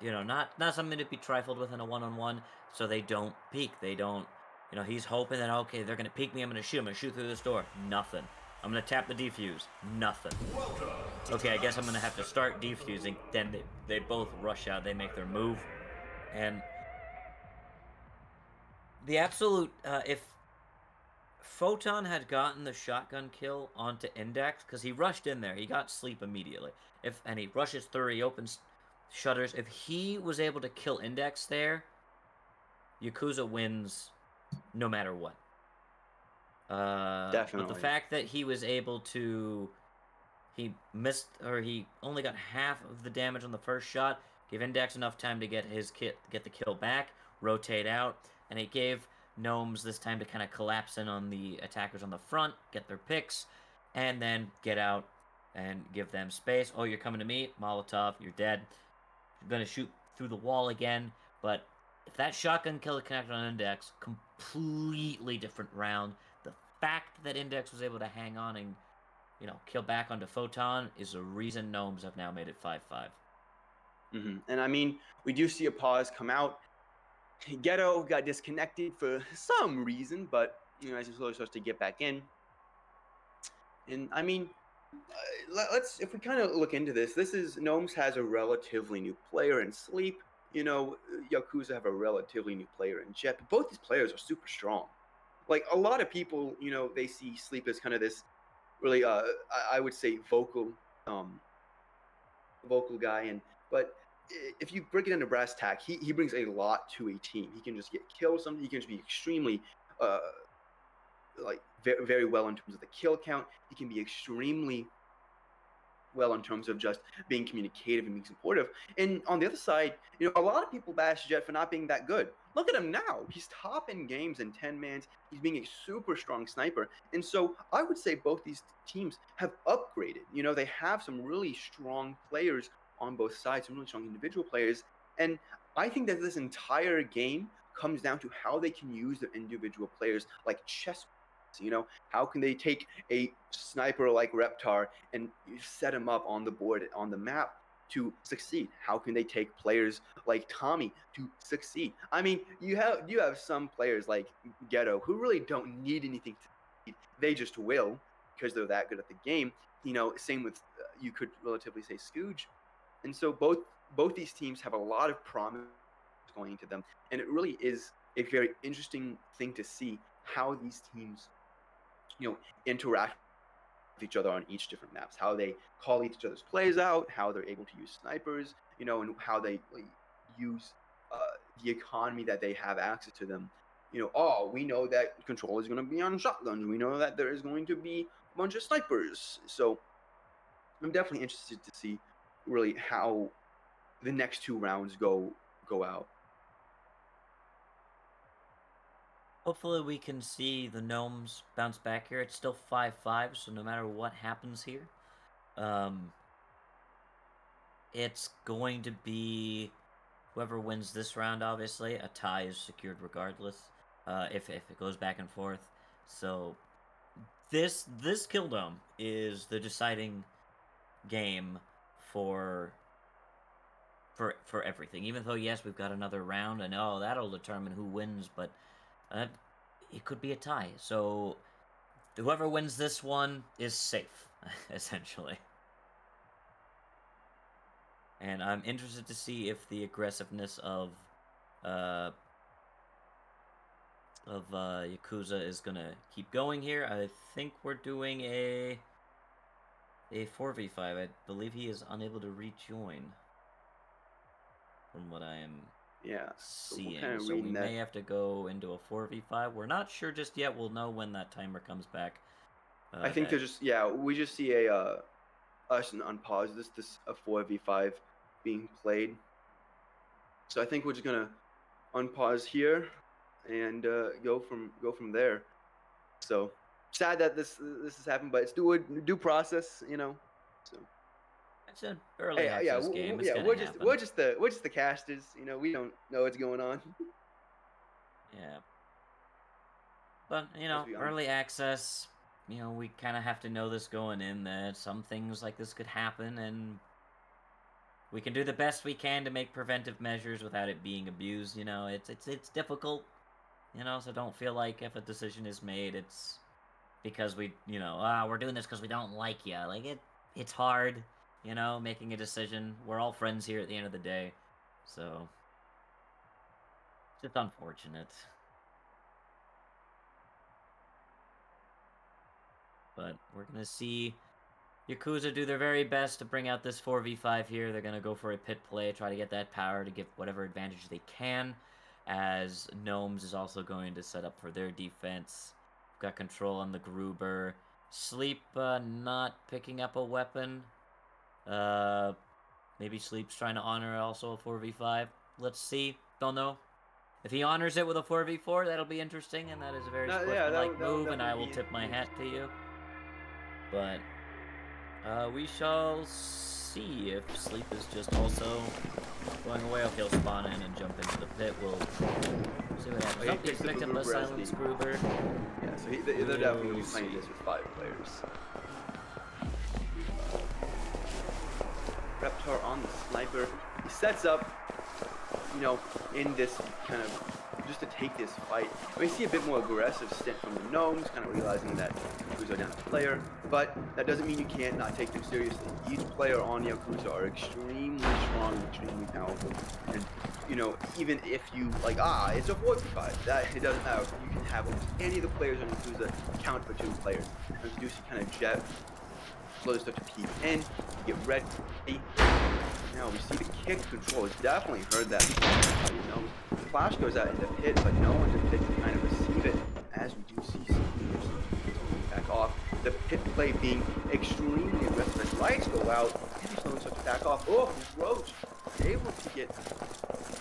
[SPEAKER 2] not something to be trifled with in a one-on-one, so they don't peek. They don't, he's hoping that, okay, they're going to peek me. I'm going to shoot through this door. Nothing. I'm going to tap the defuse. Nothing. Okay, I guess I'm going to have to start defusing. Then they both rush out. They make their move. And the absolute, if Photon had gotten the shotgun kill onto Index, because he rushed in there, he got Sleep immediately. And he rushes through, he opens shutters. If he was able to kill Index there, Yakuza wins no matter what.
[SPEAKER 1] Definitely.
[SPEAKER 2] But the fact that he was able to, he missed, or he only got half of the damage on the first shot, gave Index enough time to get the kill back, rotate out, and it gave Gnomes this time to kind of collapse in on the attackers on the front, get their picks, and then get out and give them space. Oh, you're coming to me, Molotov, you're dead. You're gonna shoot through the wall again, but if that shotgun kill had connected on Index, completely different round. The fact that Index was able to hang on and kill back onto Photon is the reason Gnomes have now made it 5-5.
[SPEAKER 1] And I mean, we do see a pause come out. Ghetto got disconnected for some reason, but as he slowly starts to get back in. And I mean, let's, if we kind of look into this is Gnomes has a relatively new player in Sleep. Yakuza have a relatively new player in Jet, but both these players are super strong. Like a lot of people, they see Sleep as kind of this really I would say um, vocal guy. But if you break it into brass tack, he brings a lot to a team. He can just get kills. Something he can just be extremely uh, like very, very well in terms of the kill count. He can be extremely well in terms of just being communicative and being supportive. And on the other side, a lot of people bash Jet for not being that good. Look at him now. He's top in games in 10 mans. He's being a super strong sniper. And so I would say both these teams have upgraded. They have some really strong players on both sides, some really strong individual players. And I think that this entire game comes down to how they can use their individual players like chess. How can they take a sniper like Reptar and set him up on the board, on the map to succeed? How can they take players like Tommy to succeed? I mean, you have some players like Ghetto who really don't need anything to succeed. They just will because they're that good at the game. Same with you could relatively say Scooge. And so both these teams have a lot of promise going into them, and it really is a very interesting thing to see how these teams interact with each other on each different maps, how they call each other's plays out, how they're able to use snipers, and how they use the economy that they have access to them. We know that control is going to be on shotguns. We know that there is going to be a bunch of snipers. So I'm definitely interested to see really how the next two rounds go out.
[SPEAKER 2] Hopefully we can see the Gnomes bounce back here. It's still 5-5, so no matter what happens here, it's going to be whoever wins this round, obviously. A tie is secured regardless, if it goes back and forth. So this Kill Dome is the deciding game for everything. Even though, yes, we've got another round, and that'll determine who wins, but it could be a tie. So whoever wins this one is safe, essentially. And I'm interested to see if the aggressiveness of Yakuza is gonna keep going here. I think we're doing a 4v5. I believe he is unable to rejoin, from what I am seeing. So we may have to go into a 4v5. We're not sure just yet. We'll know when that timer comes back.
[SPEAKER 1] I think we just see us on pause. This a 4v5 being played. So I think we're just gonna unpause here and go from there. So sad that this has happened, but it's due process, So
[SPEAKER 2] it's an early access game.
[SPEAKER 1] We're just the casters, we don't know what's going on.
[SPEAKER 2] Yeah. But early access, we kind of have to know this going in, that some things like this could happen, and we can do the best we can to make preventive measures without it being abused. It's difficult, so don't feel like if a decision is made, it's because we're doing this because we don't like you. Like, it's hard, making a decision. We're all friends here at the end of the day, so it's just unfortunate. But we're going to see Yakuza do their very best to bring out this 4v5 here. They're going to go for a pit play, try to get that power to get whatever advantage they can, as Gnomes is also going to set up for their defense. We've got control on the Gruber. Sleep not picking up a weapon. Maybe Sleep's trying to honor also a 4v5. Let's see. Don't know. If he honors it with a 4v4, that'll be interesting, and that is a very sportsmanlike move, and I will tip my hat to you. But we shall see if Sleep is just also going away. If he'll spawn in and jump into the pit, we'll see what happens. Oh, he's victim of Silence Gruber.
[SPEAKER 1] Yeah, so they're definitely going to be playing this with 5 players. Reptar on the sniper. He sets up, in this kind of just to take this fight. We see a bit more aggressive stint from the Gnomes, kind of realizing that Yakuza down a player, but that doesn't mean you can't not take them seriously. Each player on Yakuza are extremely strong strong, extremely powerful. And, you know, even if you, like, it's a 4v5, that, it doesn't matter. You can have almost any of the players on Yakuza count for 2 players. And you do see kind of Jet slowly start to peek in, get ready. Now we see the kick control. It's definitely heard that. You know, the flash goes out into pit, but no one's in pit to kind of receive it. As we do see some back off. The pit play being extremely aggressive as lights go out. And he's slowly starts to back off. Oh, Roach able to get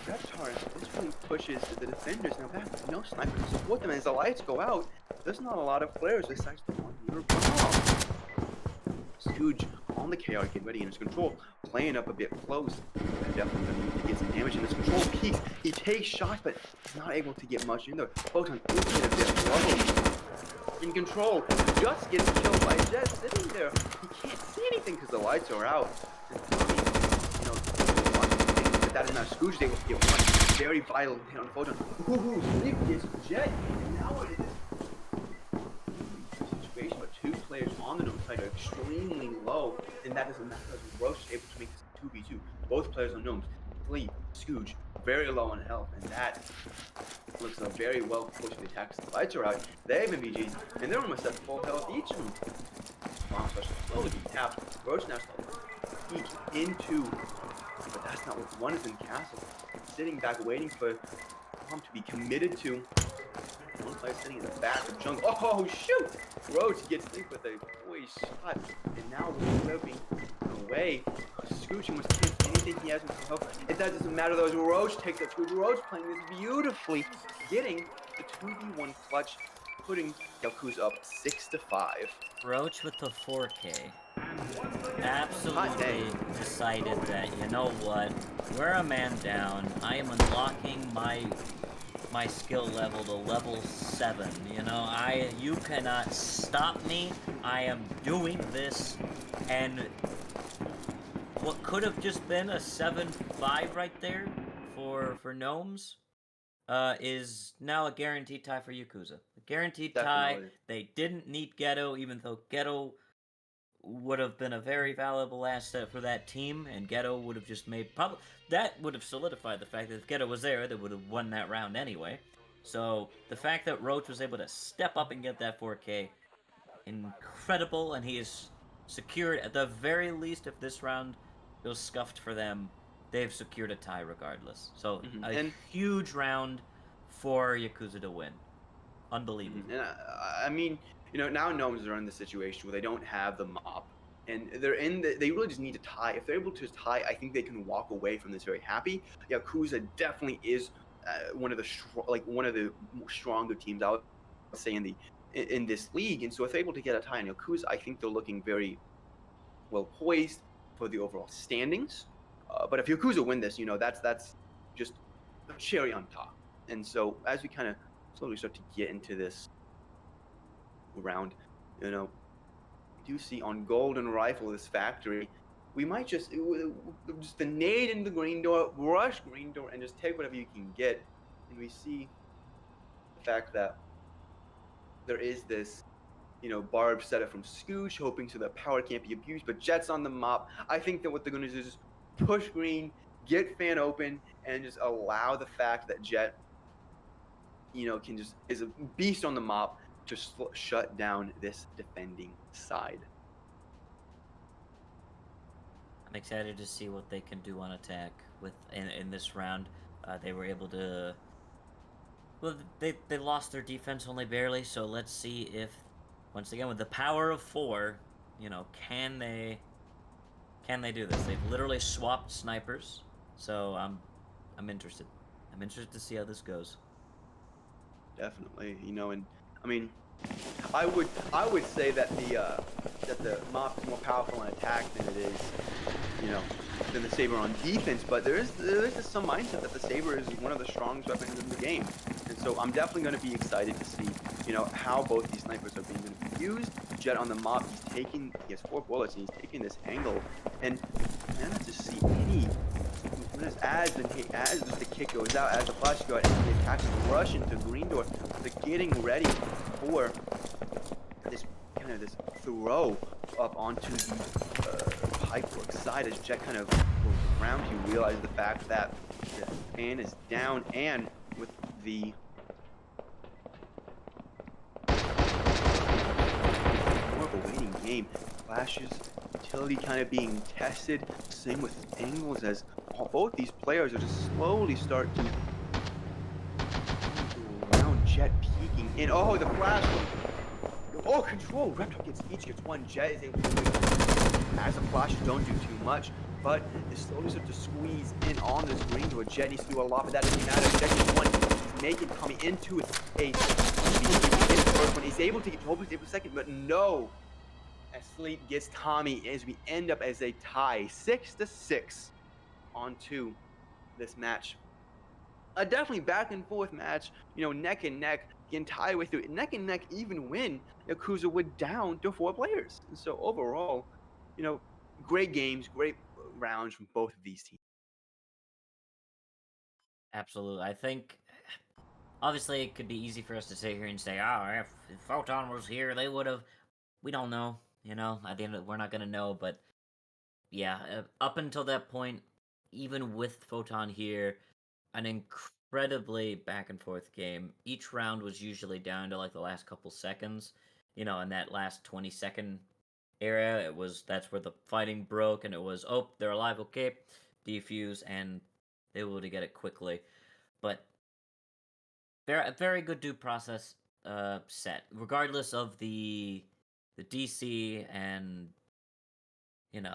[SPEAKER 1] Reptar. This really pushes the defenders now back. No sniper to support them as the lights go out. There's not a lot of players besides the one here. Huge on the KR, getting ready in his control, playing up a bit close. Definitely going to need to get some damage in his control. Peaks, he takes shots, but he's not able to get much in there. Photon is a bit low. In control, just gets killed by Jet sitting there. He can't see anything because the lights are out. You know, but that is not Scrooge able to get one very vital hit on Photon. Ooh, Sleep gets Jet, and now it is players on the Gnome side are extremely low, and that doesn't matter as Roach is able to make this 2v2. Both players on Gnomes, Sleep, Scooge, very low on health, and that looks very well pushed the attacks. The lights are out, they have MVGs, and they're almost at full health each of them. Bomb special slowly being tapped. Roach now slowly peek into, but that's not what one is in castle. Sitting back waiting for Bomb to be committed to. One player sitting in the back of jungle. Oh shoot! Roach gets hit with a poised shot, and now we're being away. Scooching was taking anything he has in his health. It doesn't matter though. As Roach takes that Scooch. Roach playing this beautifully, getting the 2v1 clutch, putting Yaokuza up 6-5.
[SPEAKER 2] Roach with the 4K absolutely decided that, you know what, we're a man down. I am unlocking my skill level to level 7, you know, you cannot stop me. I am doing this, and what could have just been a 7-5 right there for Gnomes is now a guaranteed tie for Yakuza. A guaranteed tie. They didn't need Ghetto, even though Ghetto would have been a very valuable asset for that team, and Ghetto would have just made that would have solidified the fact that if Ghetto was there, they would have won that round anyway. So the fact that Roach was able to step up and get that 4K, incredible, and he is secured at the very least. If this round goes scuffed for them, they've secured a tie regardless. So a huge round for Yakuza to win. Unbelievable.
[SPEAKER 1] And I mean, you know, now Gnomes are in the situation where they don't have the mop, and they really just need to tie. If they're able to tie, I think they can walk away from this very happy. Yakuza definitely is one of the stronger teams, I would say, in this league. And so if they're able to get a tie in Yakuza, I think they're looking very well poised for the overall standings. But if Yakuza win this, you know, that's just a cherry on top. And so as we kind of slowly start to get into this round, you know, we do see on Golden Rifle, this factory, we might just the nade in the green door, rush green door, and just take whatever you can get. And we see the fact that there is this, you know, Barb setup from Scooch, hoping so that power can't be abused, but Jet's on the mop. I think that what they're going to do is just push green, get fan open, and just allow the fact that Jet, you know, is a beast on the mop to shut down this defending side.
[SPEAKER 2] I'm excited to see what they can do on attack in this round. They were able to. Well, they lost their defense only barely, so let's see if, once again, with the power of 4, you know, can they do this? They've literally swapped snipers, so I'm interested. I'm interested to see how this goes.
[SPEAKER 1] Definitely, you know, and I mean, I would say that the mop is more powerful on attack than it is, you know, than the Saber on defense. But there is some mindset that the Saber is one of the strongest weapons in the game, and so I'm definitely going to be excited to see, you know, how both these snipers are being used. Jet on the mop, he has 4 bullets and he's taking this angle, and man, let's just see any. As the kick goes out, as the flash goes out, and the attacks rush into green door, they're getting ready for this throw up onto the pipework side as Jet kind of goes around, he realizes the fact that the fan is down, and with the more of a waiting game, flashes, utility kind of being tested, same with angles as both these players are just slowly start to go around. Jet peeking in. Oh, the flash. Oh, control. Reptar each gets one. Jet is able to, as the flashes don't do too much, but it slowly starts to squeeze in on this green door. Jet needs to do a lot, but that doesn't matter. Jet gets one. He's making coming into a first one. He's able to get Toby's able to second, but no. As Sleep gets Tommy, as we end up as a tie, 6-6 on 2 this match. A definitely back and forth match, neck and neck, the entire way through. Neck and neck, even when Yakuza would down to 4 players. And so overall, great games, great rounds from both of these teams.
[SPEAKER 2] Absolutely. I think obviously it could be easy for us to sit here and say, "Oh, if Photon was here, they would have." We don't know, At the end of it, we're not gonna know, but yeah, up until that point, even with Photon here, an incredibly back and forth game. Each round was usually down to like the last couple seconds. In that last 20-second area, that's where the fighting broke, and it was, oh, they're alive, okay, defuse, and they were able to get it quickly. But very good due process set, regardless of the DC and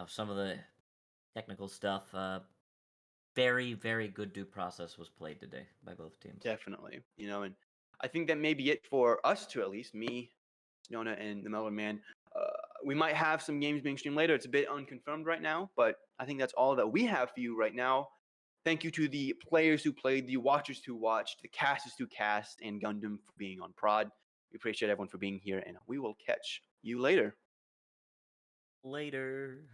[SPEAKER 2] some of the technical stuff. Very good due process was played today by both teams.
[SPEAKER 1] Definitely, and I think that may be it for us two, at least me, Nona, and the Mellow Man. We might have some games being streamed later. It's a bit unconfirmed right now, but I think that's all that we have for you right now. Thank you to the players who played, the watchers who watched, the casters who cast, and Gundam for being on prod. We appreciate everyone for being here, and we will catch you later.
[SPEAKER 2] Later.